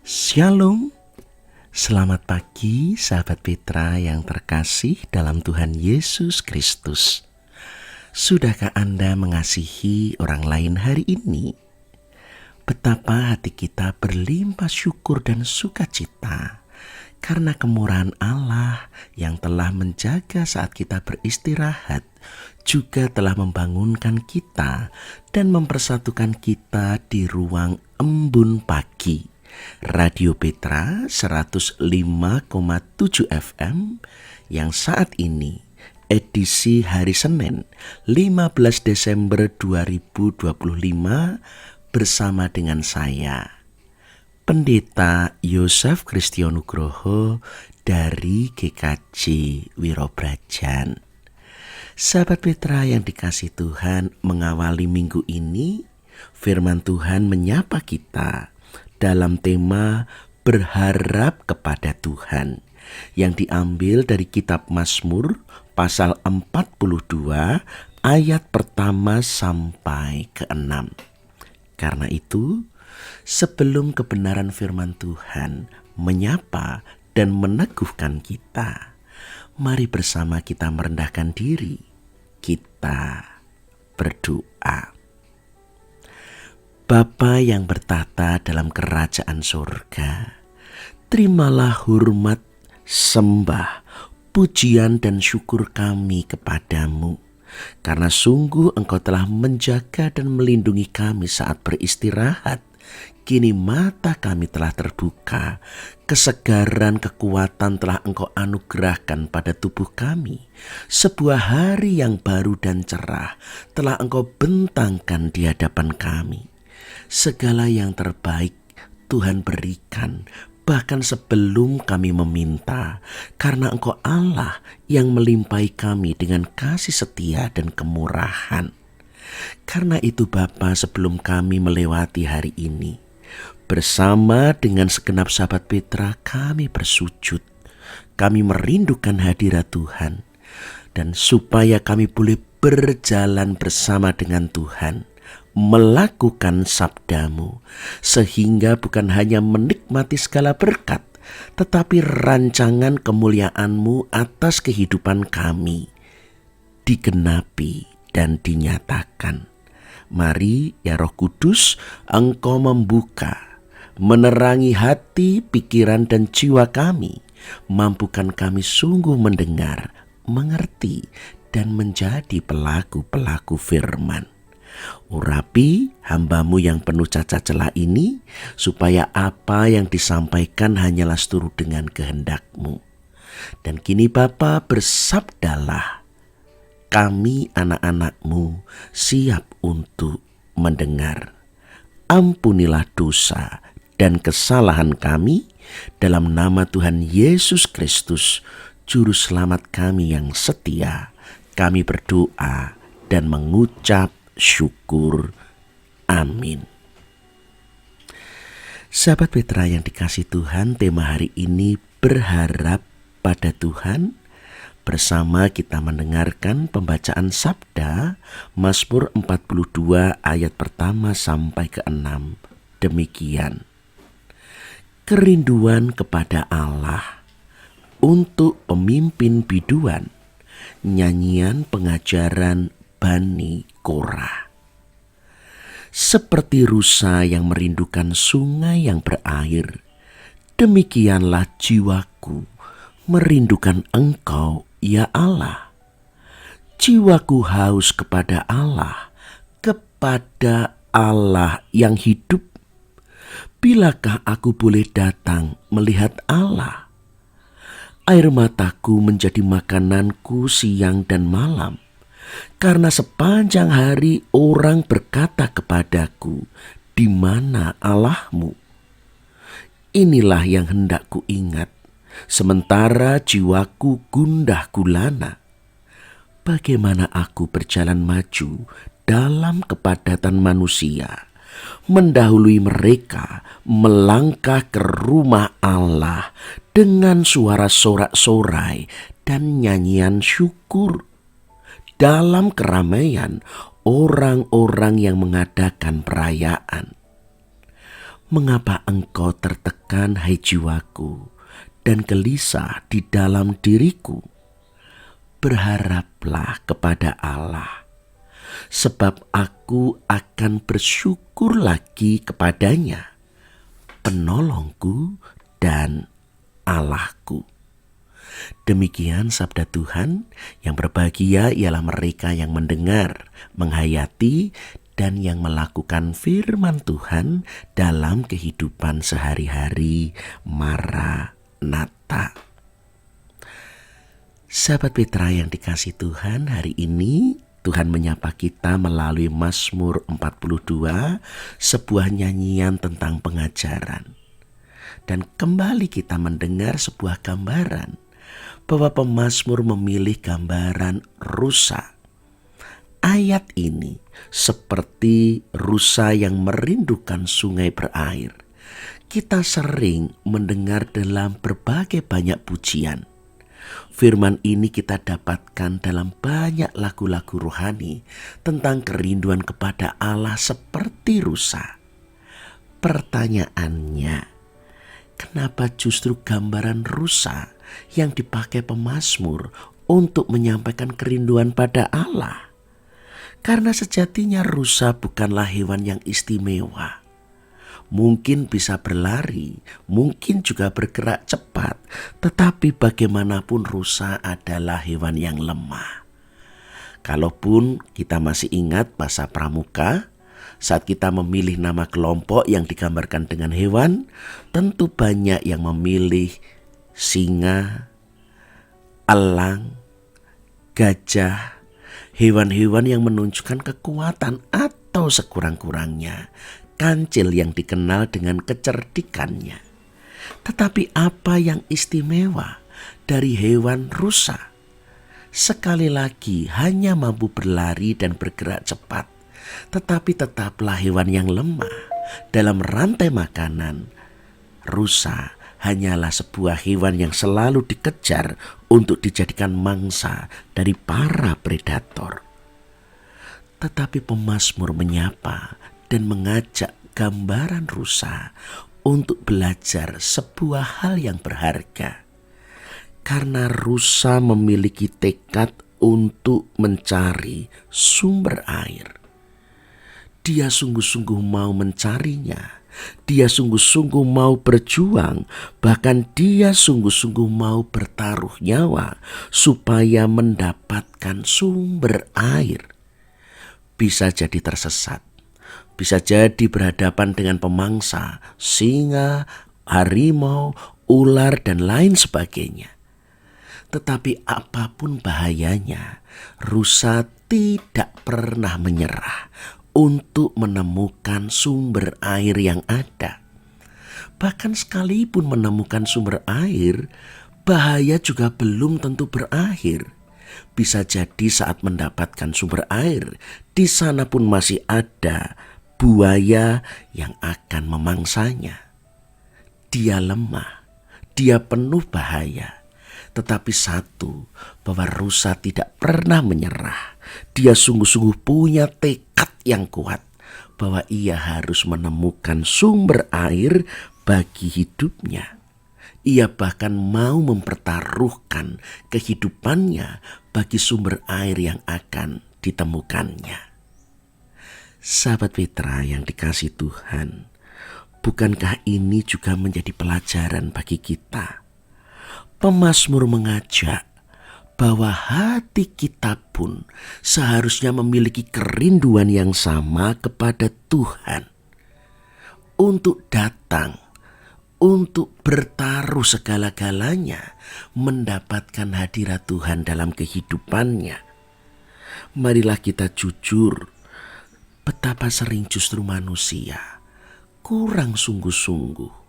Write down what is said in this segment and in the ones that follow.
Shalom, selamat pagi sahabat Petra yang terkasih dalam Tuhan Yesus Kristus. Sudahkah Anda mengasihi orang lain hari ini? Betapa hati kita berlimpah syukur dan sukacita karena kemurahan Allah yang telah menjaga saat kita beristirahat, juga telah membangunkan kita dan mempersatukan kita di ruang embun pagi. Radio Petra 105,7 FM yang saat ini edisi hari Senin 15 Desember 2025 bersama dengan saya Pendeta Yosef Kristianugroho dari GKJ Wirobrajan. Sahabat Petra yang dikasih Tuhan, mengawali minggu ini firman Tuhan menyapa kita dalam tema berharap kepada Tuhan yang diambil dari kitab Mazmur pasal 42 ayat pertama sampai ke-6. Karena itu, sebelum kebenaran firman Tuhan menyapa dan meneguhkan kita, mari bersama kita merendahkan diri, kita berdoa. Bapa yang bertata dalam kerajaan surga, terimalah hormat, sembah, pujian dan syukur kami kepadamu. Karena sungguh Engkau telah menjaga dan melindungi kami saat beristirahat. Kini mata kami telah terbuka, kesegaran, kekuatan telah Engkau anugerahkan pada tubuh kami. Sebuah hari yang baru dan cerah telah Engkau bentangkan di hadapan kami. Segala yang terbaik Tuhan berikan, bahkan sebelum kami meminta, karena Engkau Allah yang melimpahi kami dengan kasih setia dan kemurahan. Karena itu Bapa, sebelum kami melewati hari ini, bersama dengan segenap sahabat Petra kami bersujud. Kami merindukan hadirat Tuhan, dan supaya kami boleh berjalan bersama dengan Tuhan, melakukan sabdamu, sehingga bukan hanya menikmati segala berkat, tetapi rancangan kemuliaan-Mu atas kehidupan kami digenapi dan dinyatakan. Mari ya Roh Kudus, Engkau membuka, menerangi hati, pikiran dan jiwa kami, mampukan kami sungguh mendengar, mengerti dan menjadi pelaku-pelaku firman. Urapi hamba-Mu yang penuh cacat celah ini, supaya apa yang disampaikan hanyalah seturut dengan kehendak-Mu. Dan kini Bapa, bersabdalah, kami anak-anak-Mu siap untuk mendengar. Ampunilah dosa dan kesalahan kami dalam nama Tuhan Yesus Kristus, Juru Selamat kami yang setia. Kami berdoa dan mengucap syukur. Amin. Sahabat Petra yang dikasih Tuhan, tema hari ini berharap pada Tuhan. Bersama kita mendengarkan pembacaan sabda Mazmur 42 ayat pertama sampai ke-6. Demikian. Kerinduan kepada Allah untuk pemimpin biduan, nyanyian pengajaran Bani Korah. Seperti rusa yang merindukan sungai yang berair, demikianlah jiwaku merindukan Engkau, ya Allah. Jiwaku haus kepada Allah, kepada Allah yang hidup. Bilakah aku boleh datang melihat Allah? Air mataku menjadi makananku siang dan malam, karena sepanjang hari orang berkata kepadaku, di mana Allah-Mu? Inilah yang hendak ku ingat, sementara jiwaku gundah gulana. Bagaimana aku berjalan maju dalam kepadatan manusia, mendahului mereka melangkah ke rumah Allah dengan suara sorak-sorai dan nyanyian syukur. Dalam keramaian orang-orang yang mengadakan perayaan. Mengapa engkau tertekan, hai jiwaku, dan gelisah di dalam diriku? Berharaplah kepada Allah, sebab aku akan bersyukur lagi kepadanya, penolongku dan Allahku. Demikian sabda Tuhan. Yang berbahagia ialah mereka yang mendengar, menghayati, dan yang melakukan firman Tuhan dalam kehidupan sehari-hari. Maranatha. Sahabat Petra yang dikasihi Tuhan, hari ini Tuhan menyapa kita melalui Mazmur 42, sebuah nyanyian tentang pengajaran. Dan kembali kita mendengar sebuah gambaran bahwa pemazmur memilih gambaran rusa. Ayat ini seperti rusa yang merindukan sungai berair. Kita sering mendengar dalam berbagai banyak pujian. Firman ini kita dapatkan dalam banyak lagu-lagu rohani tentang kerinduan kepada Allah seperti rusa. Pertanyaannya, kenapa justru gambaran rusa yang dipakai pemazmur untuk menyampaikan kerinduan pada Allah? Karena sejatinya rusa bukanlah hewan yang istimewa. Mungkin bisa berlari, mungkin juga bergerak cepat, tetapi bagaimanapun rusa adalah hewan yang lemah. Kalaupun kita masih ingat bahasa pramuka, saat kita memilih nama kelompok yang digambarkan dengan hewan, tentu banyak yang memilih singa, elang, gajah, hewan-hewan yang menunjukkan kekuatan atau sekurang-kurangnya kancil yang dikenal dengan kecerdikannya. Tetapi apa yang istimewa dari hewan rusa? Sekali lagi hanya mampu berlari dan bergerak cepat, tetapi tetaplah hewan yang lemah. Dalam rantai makanan, rusa hanyalah sebuah hewan yang selalu dikejar untuk dijadikan mangsa dari para predator. Tetapi pemazmur menyapa dan mengajak gambaran rusa untuk belajar sebuah hal yang berharga. Karena rusa memiliki tekad untuk mencari sumber air. Dia sungguh-sungguh mau mencarinya. Dia sungguh-sungguh mau berjuang, bahkan dia sungguh-sungguh mau bertaruh nyawa supaya mendapatkan sumber air. Bisa jadi tersesat, bisa jadi berhadapan dengan pemangsa, singa, harimau, ular, dan lain sebagainya. Tetapi apapun bahayanya, rusa tidak pernah menyerah untuk menemukan sumber air yang ada. Bahkan sekalipun menemukan sumber air, bahaya juga belum tentu berakhir. Bisa jadi saat mendapatkan sumber air, di sana pun masih ada buaya yang akan memangsanya. Dia lemah, dia penuh bahaya. Tetapi satu, bahwa rusa tidak pernah menyerah. Dia sungguh-sungguh punya tekad yang kuat bahwa ia harus menemukan sumber air bagi hidupnya. Ia bahkan mau mempertaruhkan kehidupannya bagi sumber air yang akan ditemukannya. Sahabat Petra yang dikasihi Tuhan, bukankah ini juga menjadi pelajaran bagi kita? Pemazmur mengajak bahwa hati kita pun seharusnya memiliki kerinduan yang sama kepada Tuhan. Untuk datang, untuk bertaruh segala-galanya, mendapatkan hadirat Tuhan dalam kehidupannya. Marilah kita jujur, betapa sering justru manusia kurang sungguh-sungguh,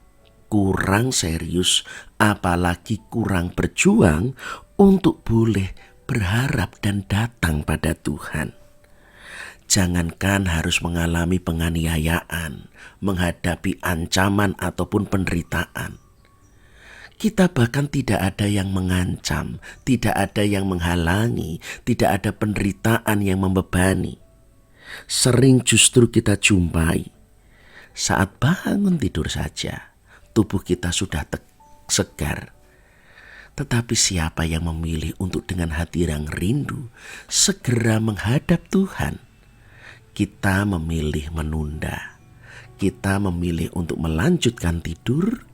kurang serius, apalagi kurang berjuang untuk boleh berharap dan datang pada Tuhan. Jangankan harus mengalami penganiayaan, menghadapi ancaman ataupun penderitaan. Kita bahkan tidak ada yang mengancam, tidak ada yang menghalangi, tidak ada penderitaan yang membebani. Sering justru kita jumpai Saat bangun tidur saja, tubuh kita sudah segar. Tetapi siapa yang memilih untuk dengan hati yang rindu segera menghadap Tuhan? Kita memilih menunda. Kita memilih untuk melanjutkan tidur.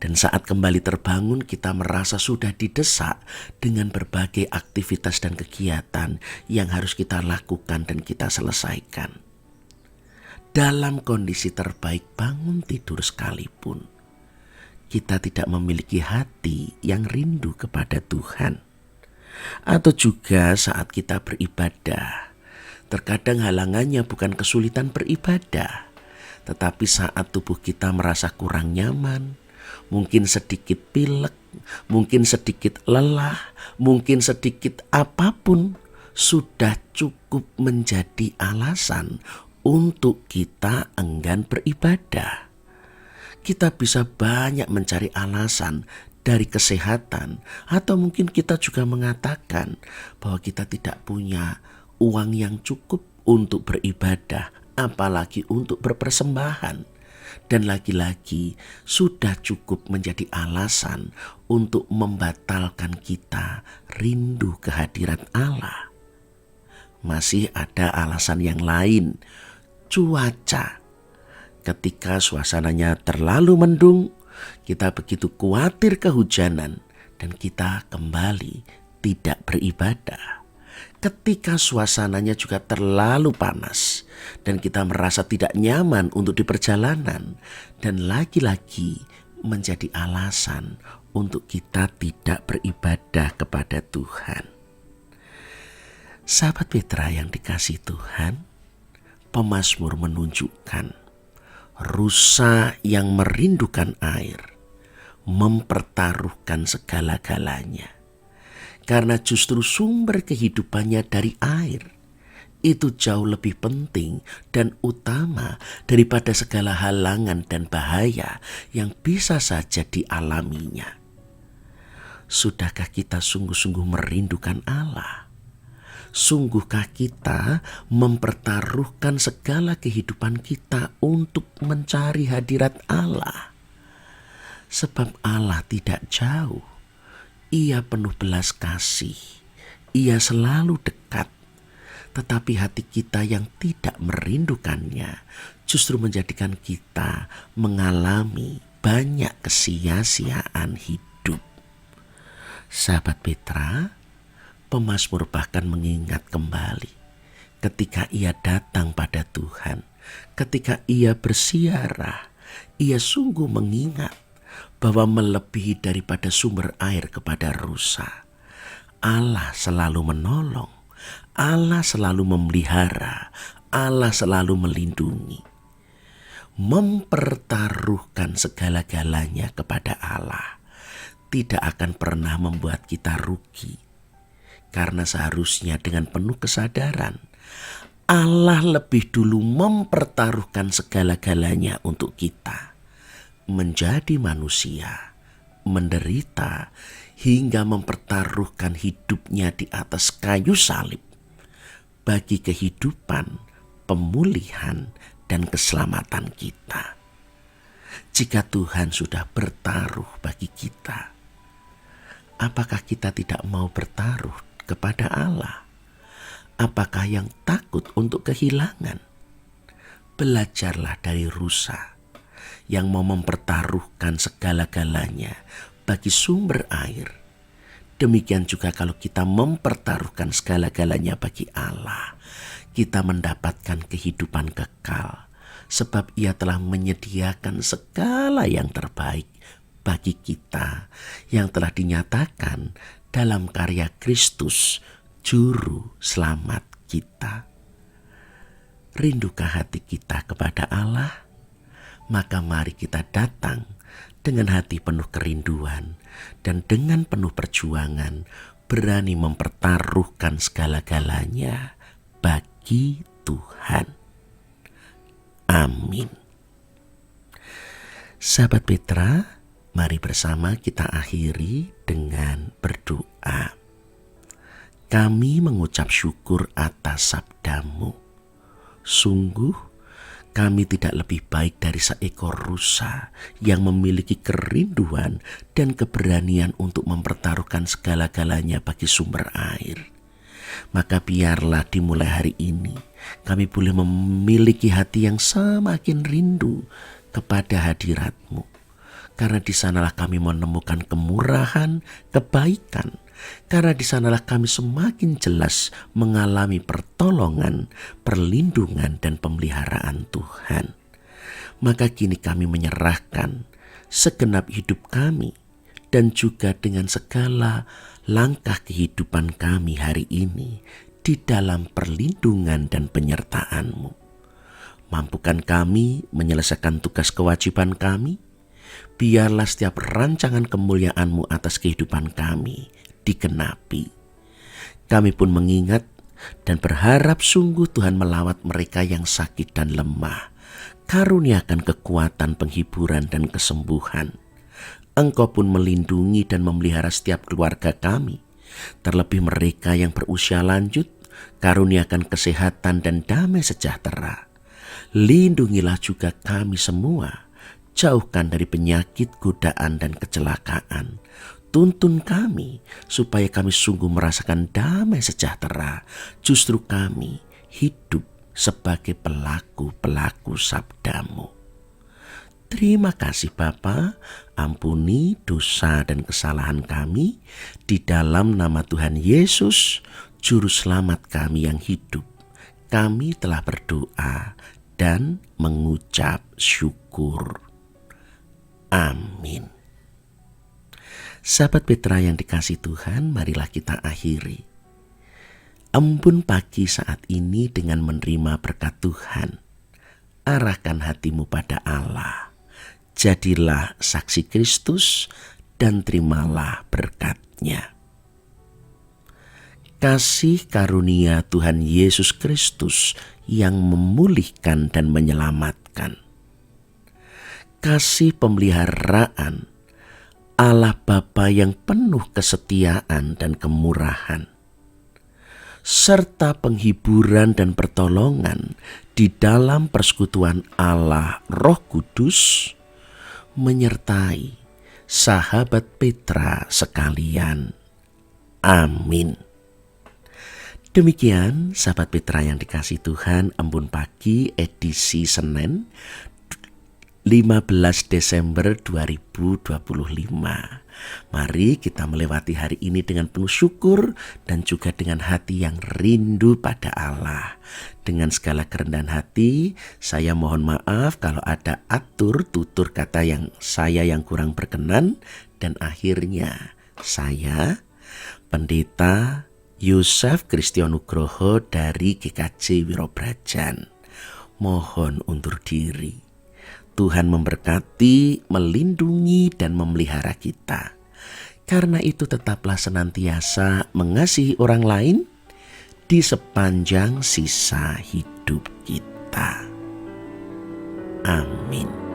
Dan saat kembali terbangun kita merasa sudah didesak dengan berbagai aktivitas dan kegiatan yang harus kita lakukan dan kita selesaikan. Dalam kondisi terbaik bangun tidur sekalipun, kita tidak memiliki hati yang rindu kepada Tuhan. Atau juga saat kita beribadah, terkadang halangannya bukan kesulitan beribadah, tetapi saat tubuh kita merasa kurang nyaman, mungkin sedikit pilek, mungkin sedikit lelah, mungkin sedikit apapun, sudah cukup menjadi alasan untuk kita enggan beribadah. Kita bisa banyak mencari alasan dari kesehatan, atau mungkin kita juga mengatakan bahwa kita tidak punya uang yang cukup untuk beribadah, apalagi untuk berpersembahan. Dan lagi-lagi sudah cukup menjadi alasan untuk membatalkan kita rindu kehadiran Allah. Masih ada alasan yang lain, cuaca. Ketika suasananya terlalu mendung, kita begitu khawatir kehujanan dan kita kembali tidak beribadah. Ketika suasananya juga terlalu panas dan kita merasa tidak nyaman untuk di perjalanan, dan lagi-lagi menjadi alasan untuk kita tidak beribadah kepada Tuhan. Sahabat Petra yang dikasihi Tuhan, pemazmur menunjukkan rusa yang merindukan air mempertaruhkan segala-galanya. Karena justru sumber kehidupannya dari air itu jauh lebih penting dan utama daripada segala halangan dan bahaya yang bisa saja dialaminya. Sudahkah kita sungguh-sungguh merindukan Allah? Sungguhkah kita mempertaruhkan segala kehidupan kita untuk mencari hadirat Allah? Sebab Allah tidak jauh. Ia penuh belas kasih, Ia selalu dekat, tetapi hati kita yang tidak merindukannya justru menjadikan kita mengalami banyak kesia-siaan hidup. Sahabat Petra, pemazmur bahkan mengingat kembali ketika ia datang pada Tuhan, ketika ia bersiarah, ia sungguh mengingat bahwa melebihi daripada sumber air kepada rusa, Allah selalu menolong, Allah selalu memelihara, Allah selalu melindungi. Mempertaruhkan segala-galanya kepada Allah tidak akan pernah membuat kita rugi, karena seharusnya dengan penuh kesadaran Allah lebih dulu mempertaruhkan segala-galanya untuk kita, menjadi manusia, menderita, hingga mempertaruhkan hidupnya di atas kayu salib bagi kehidupan, pemulihan, dan keselamatan kita. Jika Tuhan sudah bertaruh bagi kita, apakah kita tidak mau bertaruh kepada Allah? Apakah yang takut untuk kehilangan? Belajarlah dari rusa yang mau mempertaruhkan segala-galanya bagi sumber air. Demikian juga kalau kita mempertaruhkan segala-galanya bagi Allah, kita mendapatkan kehidupan kekal, sebab Ia telah menyediakan segala yang terbaik bagi kita yang telah dinyatakan dalam karya Kristus, Juru Selamat kita. Rindukah hati kita kepada Allah? Maka mari kita datang dengan hati penuh kerinduan dan dengan penuh perjuangan berani mempertaruhkan segala-galanya bagi Tuhan. Amin. Sahabat Petra, mari bersama kita akhiri dengan berdoa. Kami mengucap syukur atas sabda-Mu. Sungguh kami tidak lebih baik dari seekor rusa yang memiliki kerinduan dan keberanian untuk mempertaruhkan segala-galanya bagi sumber air. Maka biarlah dimulai hari ini kami boleh memiliki hati yang semakin rindu kepada hadirat-Mu. Karena di sanalah kami menemukan kemurahan, kebaikan. Karena di sanalah kami semakin jelas mengalami pertolongan, perlindungan, dan pemeliharaan Tuhan. Maka kini kami menyerahkan segenap hidup kami dan juga dengan segala langkah kehidupan kami hari ini di dalam perlindungan dan penyertaan-Mu. Mampukan kami menyelesaikan tugas kewajiban kami. Biarlah setiap rancangan kemuliaan-Mu atas kehidupan kami digenapi. Kami pun mengingat dan berharap sungguh Tuhan melawat mereka yang sakit dan lemah. Karuniakan kekuatan, penghiburan, dan kesembuhan. Engkau pun melindungi dan memelihara setiap keluarga kami. Terlebih mereka yang berusia lanjut, karuniakan kesehatan dan damai sejahtera. Lindungilah juga kami semua. Jauhkan dari penyakit, godaan, dan kecelakaan. Tuntun kami supaya kami sungguh merasakan damai sejahtera. Justru kami hidup sebagai pelaku-pelaku sabda-Mu. Terima kasih Bapa, ampuni dosa dan kesalahan kami di dalam nama Tuhan Yesus, Juru Selamat kami yang hidup. Kami telah berdoa dan mengucap syukur. Amin. Sahabat Petra yang dikasihi Tuhan, marilah kita akhiri embun pagi saat ini dengan menerima berkat Tuhan. Arahkan hatimu pada Allah. Jadilah saksi Kristus dan terimalah berkat-Nya. Kasih karunia Tuhan Yesus Kristus yang memulihkan dan menyelamatkan. Kasih pemeliharaan Allah Bapa yang penuh kesetiaan dan kemurahan, serta penghiburan dan pertolongan di dalam persekutuan Allah Roh Kudus, menyertai sahabat Petra sekalian. Amin. Demikian sahabat Petra yang dikasihi Tuhan, embun pagi edisi Senin 15 Desember 2025. Mari kita melewati hari ini dengan penuh syukur dan juga dengan hati yang rindu pada Allah. Dengan segala kerendahan hati, saya mohon maaf kalau ada tutur kata yang kurang berkenan, dan akhirnya saya, Pendeta Yosef Kristianugroho dari GKJ Wirobrajan, mohon undur diri. Tuhan memberkati, melindungi, dan memelihara kita. Karena itu tetaplah senantiasa mengasihi orang lain di sepanjang sisa hidup kita. Amin.